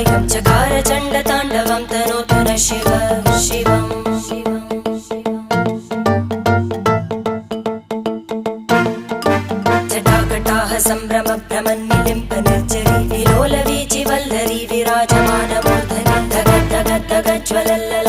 कायं चकार चण्डताण्डवं तनोतु न शिव शिवम् जटाकटाह सम्भ्रम भ्रमन्निलिम्प निर्जरी विलोलवीचि वल्लरी विराजमानमूर्धनि धग धग धग ज्वलल्ल